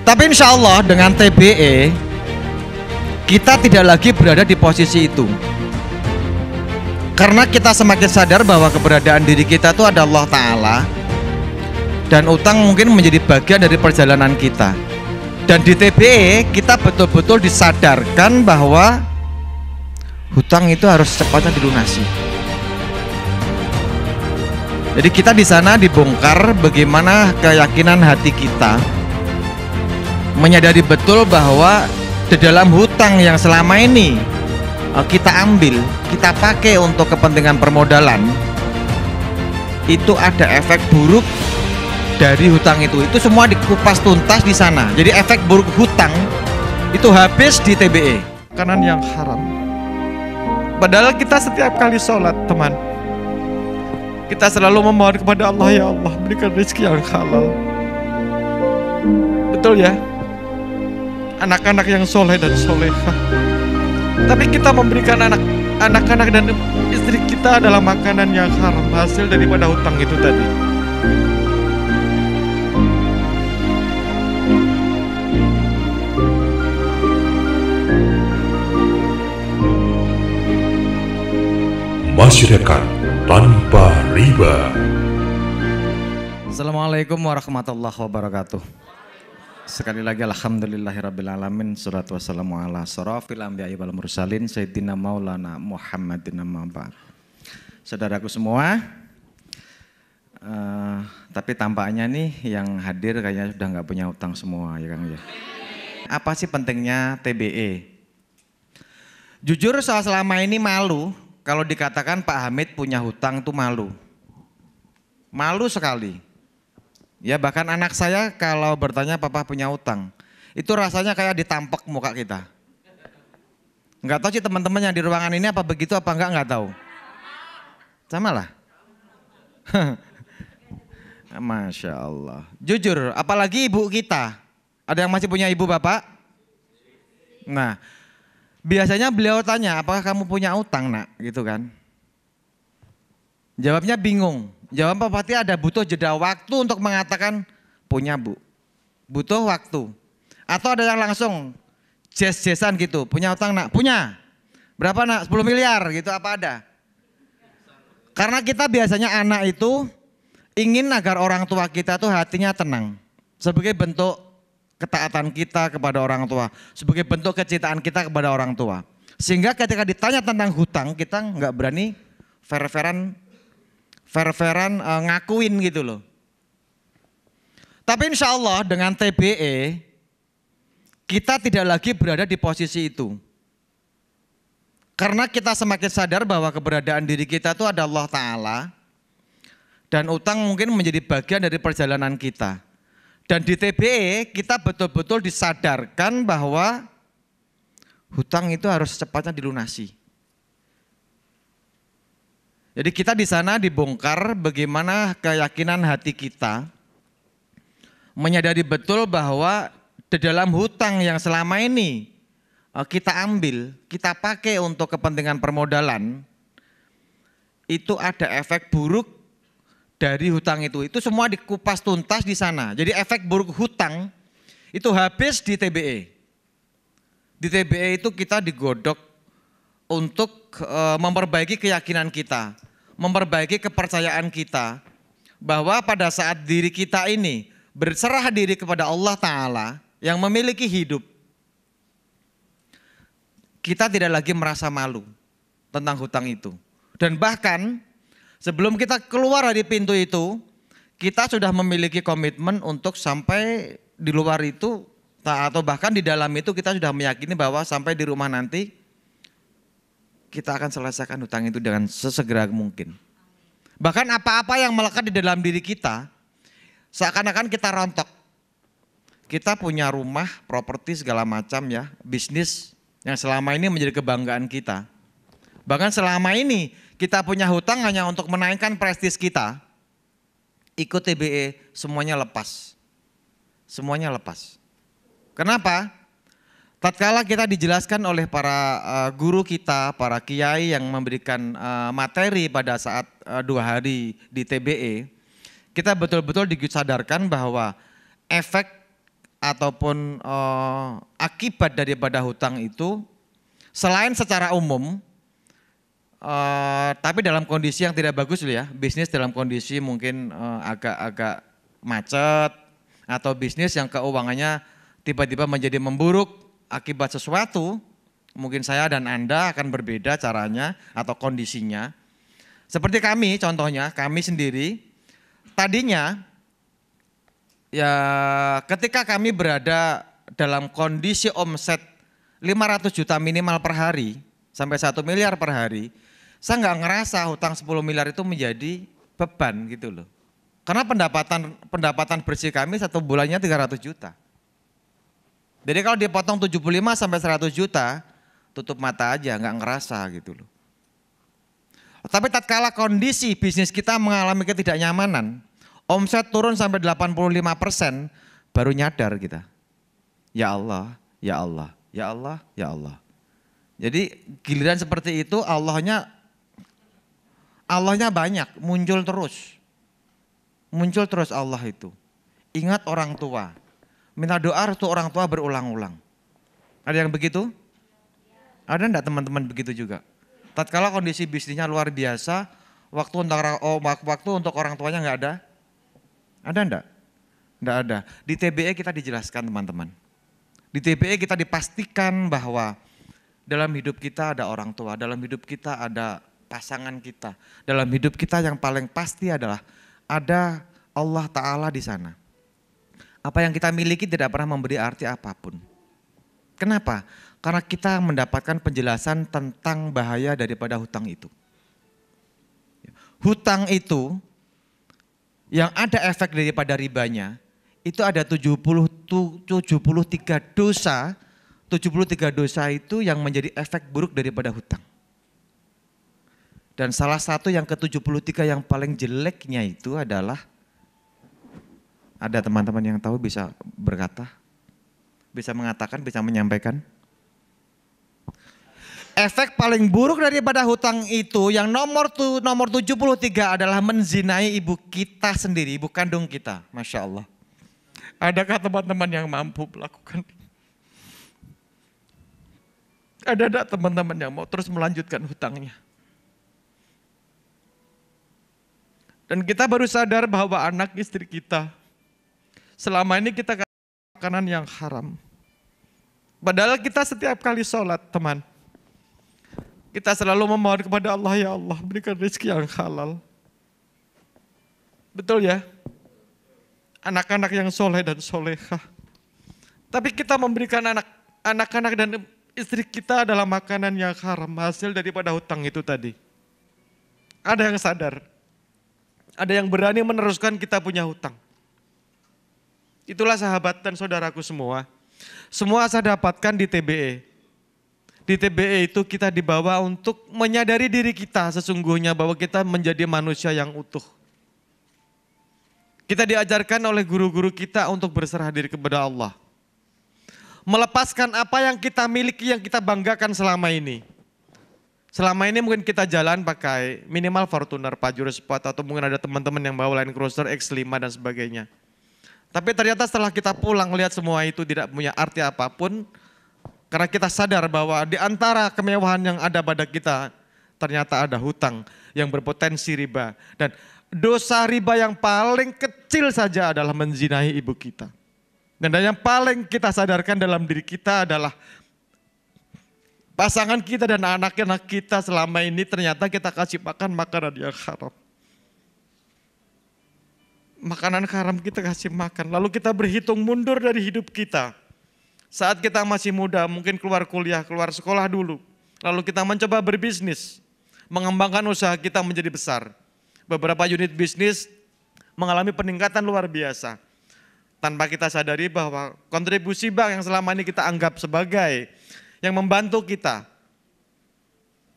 Tapi insya Allah dengan TBE kita tidak lagi berada di posisi itu, karena kita semakin sadar bahwa keberadaan diri kita itu ada Allah Ta'ala, dan utang mungkin menjadi bagian dari perjalanan kita. Dan di TBE kita betul-betul disadarkan bahwa hutang itu harus secepatnya dilunasi. Jadi kita di sana dibongkar bagaimana keyakinan hati kita, menyadari betul bahwa di dalam hutang yang selama ini kita ambil, kita pakai untuk kepentingan permodalan, itu ada efek buruk dari hutang itu. Itu semua dikupas tuntas di sana. Jadi efek buruk hutang itu habis di TBE. Makanan yang haram. Padahal kita setiap kali sholat, teman, kita selalu memohon kepada Allah, ya Allah berikan rezeki yang halal. Betul ya? Anak-anak yang soleh dan solehah. Tapi kita memberikan anak-anak dan istri kita adalah makanan yang haram, hasil daripada hutang itu tadi. Masyarakat tanpa riba. Assalamualaikum warahmatullahi wabarakatuh. Sekali lagi alhamdulillahirrabbilalamin, salatu wassalamu ala sarafil anbiya'i wal mursalin sayyidina maulana Muhammadin amma ba'd. Saudaraku semua, tapi tampaknya nih yang hadir kayaknya sudah nggak punya utang semua, ya Kang ya. Apa sih pentingnya TBE? Jujur saya selama ini malu kalau dikatakan Pak Hamid punya hutang tuh malu. Malu sekali. Ya bahkan anak saya kalau bertanya papa punya utang, itu rasanya kayak ditampek muka kita. Enggak tahu sih teman-teman yang di ruangan ini apa begitu apa enggak tahu. Sama lah. Masya Allah. Jujur, apalagi ibu kita. Ada yang masih punya ibu bapak? Nah, biasanya beliau tanya, apakah kamu punya utang nak? Gitu kan. Jawabnya bingung. Jawab pasti ada butuh jeda waktu untuk mengatakan punya bu. Butuh waktu. Atau ada yang langsung jes-jesan gitu. Punya utang nak? Punya. Berapa nak? 10 miliar gitu apa ada? Karena kita biasanya anak itu ingin agar orang tua kita tuh hatinya tenang. Sebagai bentuk ketaatan kita kepada orang tua. Sebagai bentuk kecintaan kita kepada orang tua. Sehingga ketika ditanya tentang hutang kita nggak berani fair-fairan ngakuin gitu loh. Tapi insya Allah dengan TBE kita tidak lagi berada di posisi itu. Karena kita semakin sadar bahwa keberadaan diri kita itu ada Allah Ta'ala, dan utang mungkin menjadi bagian dari perjalanan kita. Dan di TBE kita betul-betul disadarkan bahwa hutang itu harus secepatnya dilunasi. Jadi kita di sana dibongkar bagaimana keyakinan hati kita, menyadari betul bahwa di dalam hutang yang selama ini kita ambil, kita pakai untuk kepentingan permodalan, itu ada efek buruk dari hutang itu. Itu semua dikupas tuntas di sana. Jadi efek buruk hutang itu habis di TBE. Di TBE itu kita digodok untuk memperbaiki keyakinan kita, memperbaiki kepercayaan kita, bahwa pada saat diri kita ini berserah diri kepada Allah Ta'ala yang memiliki hidup, kita tidak lagi merasa malu tentang hutang itu. Dan bahkan sebelum kita keluar dari pintu itu, kita sudah memiliki komitmen untuk sampai di luar itu, atau bahkan di dalam itu kita sudah meyakini bahwa sampai di rumah nanti kita akan selesaikan hutang itu dengan sesegera mungkin. Bahkan apa-apa yang melekat di dalam diri kita, seakan-akan kita rontok. Kita punya rumah, properti segala macam ya, bisnis yang selama ini menjadi kebanggaan kita. Bahkan selama ini kita punya hutang hanya untuk menaikkan prestis kita. Ikut TBE semuanya lepas. Semuanya lepas. Kenapa? Tatkala kita dijelaskan oleh para guru kita, para kiai yang memberikan materi pada saat 2 hari di TBE, kita betul-betul disadarkan bahwa efek ataupun akibat daripada hutang itu selain secara umum, tapi dalam kondisi yang tidak bagus ya, bisnis dalam kondisi mungkin agak-agak macet atau bisnis yang keuangannya tiba-tiba menjadi memburuk akibat sesuatu, mungkin saya dan Anda akan berbeda caranya atau kondisinya. Seperti kami, contohnya kami sendiri, tadinya ya ketika kami berada dalam kondisi omset 500 juta minimal per hari sampai 1 miliar per hari, saya nggak ngerasa hutang 10 miliar itu menjadi beban gitu loh. Karena pendapatan bersih kami satu bulannya 300 juta. Jadi kalau dipotong 75 sampai 100 juta, tutup mata aja nggak ngerasa gitu loh. Tapi tatkala kondisi bisnis kita mengalami ketidaknyamanan, omset turun sampai 85%, baru nyadar kita. Ya Allah, ya Allah. Ya Allah, ya Allah. Jadi giliran seperti itu Allahnya banyak, muncul terus. Muncul terus Allah itu. Ingat orang tua. Minta doa restu orang tua berulang-ulang. Ada yang begitu? Ada enggak teman-teman begitu juga? Tatkala kondisi bisnisnya luar biasa, waktu untuk orang tuanya enggak ada? Ada enggak? Enggak ada. Di TBE kita dijelaskan teman-teman. Di TBE kita dipastikan bahwa dalam hidup kita ada orang tua, dalam hidup kita ada pasangan kita, dalam hidup kita yang paling pasti adalah ada Allah Ta'ala di sana. Apa yang kita miliki tidak pernah memberi arti apapun. Kenapa? Karena kita mendapatkan penjelasan tentang bahaya daripada hutang itu. Hutang itu yang ada efek daripada ribanya, itu ada 73 dosa. 73 dosa itu yang menjadi efek buruk daripada hutang. Dan salah satu yang ke-73 yang paling jeleknya itu adalah, ada teman-teman yang tahu bisa berkata, bisa mengatakan, bisa menyampaikan. Efek paling buruk daripada hutang itu yang nomor 73 adalah menzinai ibu kita sendiri, ibu kandung kita. Masya Allah. Adakah teman-teman yang mampu melakukan? Ada enggak teman-teman yang mau terus melanjutkan hutangnya? Dan kita baru sadar bahwa anak istri kita, selama ini kita kasih makanan yang haram. Padahal kita setiap kali sholat teman, kita selalu memohon kepada Allah, ya Allah berikan rezeki yang halal. Betul ya? Anak-anak yang soleh dan solehah. Tapi kita memberikan anak-anak dan istri kita adalah makanan yang haram, hasil daripada hutang itu tadi. Ada yang sadar, ada yang berani meneruskan kita punya hutang. Itulah sahabat dan saudaraku semua. Semua saya dapatkan di TBE. Di TBE itu kita dibawa untuk menyadari diri kita sesungguhnya bahwa kita menjadi manusia yang utuh. Kita diajarkan oleh guru-guru kita untuk berserah diri kepada Allah. Melepaskan apa yang kita miliki, yang kita banggakan selama ini. Selama ini mungkin kita jalan pakai minimal Fortuner, Pajero Sport, atau mungkin ada teman-teman yang bawa Land Cruiser X5 dan sebagainya. Tapi ternyata setelah kita pulang lihat semua itu tidak punya arti apapun, karena kita sadar bahwa di antara kemewahan yang ada pada kita, ternyata ada hutang yang berpotensi riba. Dan dosa riba yang paling kecil saja adalah menzinahi ibu kita. Dan yang paling kita sadarkan dalam diri kita adalah pasangan kita dan anak-anak kita selama ini ternyata kita kasih makan makanan yang haram. Makanan haram kita kasih makan, lalu kita berhitung mundur dari hidup kita. Saat kita masih muda, mungkin keluar kuliah, keluar sekolah dulu. Lalu kita mencoba berbisnis, mengembangkan usaha kita menjadi besar. Beberapa unit bisnis mengalami peningkatan luar biasa. Tanpa kita sadari bahwa kontribusi bank yang selama ini kita anggap sebagai yang membantu kita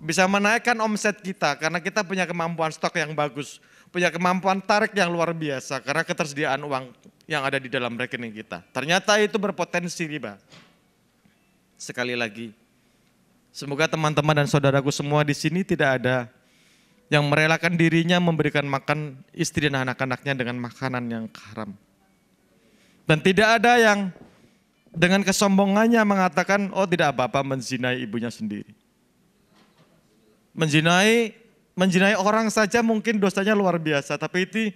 bisa menaikkan omset kita karena kita punya kemampuan stok yang bagus, punya kemampuan tarik yang luar biasa karena ketersediaan uang yang ada di dalam rekening kita. Ternyata itu berpotensi riba. Sekali lagi, semoga teman-teman dan saudaraku semua di sini tidak ada yang merelakan dirinya memberikan makan istri dan anak-anaknya dengan makanan yang haram. Dan tidak ada yang dengan kesombongannya mengatakan, oh tidak apa-apa menzinai ibunya sendiri. Menzinai orang saja mungkin dosanya luar biasa, tapi itu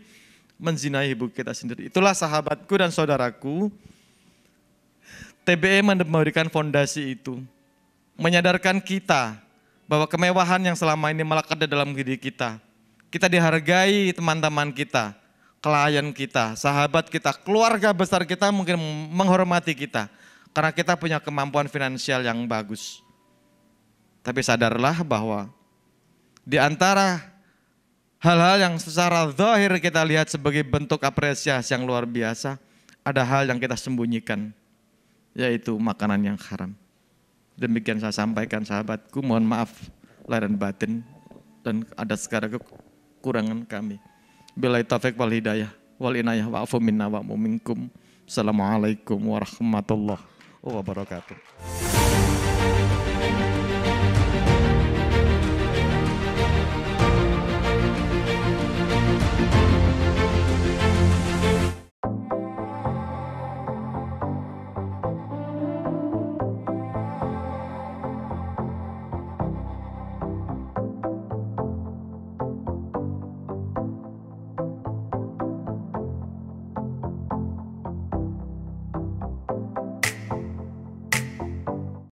menzinai ibu kita sendiri. Itulah sahabatku dan saudaraku, TBE memberikan fondasi itu. Menyadarkan kita bahwa kemewahan yang selama ini melekat di dalam diri kita. Kita dihargai teman-teman kita, klien kita, sahabat kita, keluarga besar kita mungkin menghormati kita. Karena kita punya kemampuan finansial yang bagus. Tapi sadarlah bahwa di antara hal-hal yang secara zahir kita lihat sebagai bentuk apresiasi yang luar biasa, ada hal yang kita sembunyikan, yaitu makanan yang haram. Demikian saya sampaikan sahabatku, mohon maaf lahir dan batin dan ada segala kekurangan kami. Billahi taufiq wal hidayah wal inayah wa'fu minna wa'fu minkum. Assalamualaikum warahmatullahi wabarakatuh.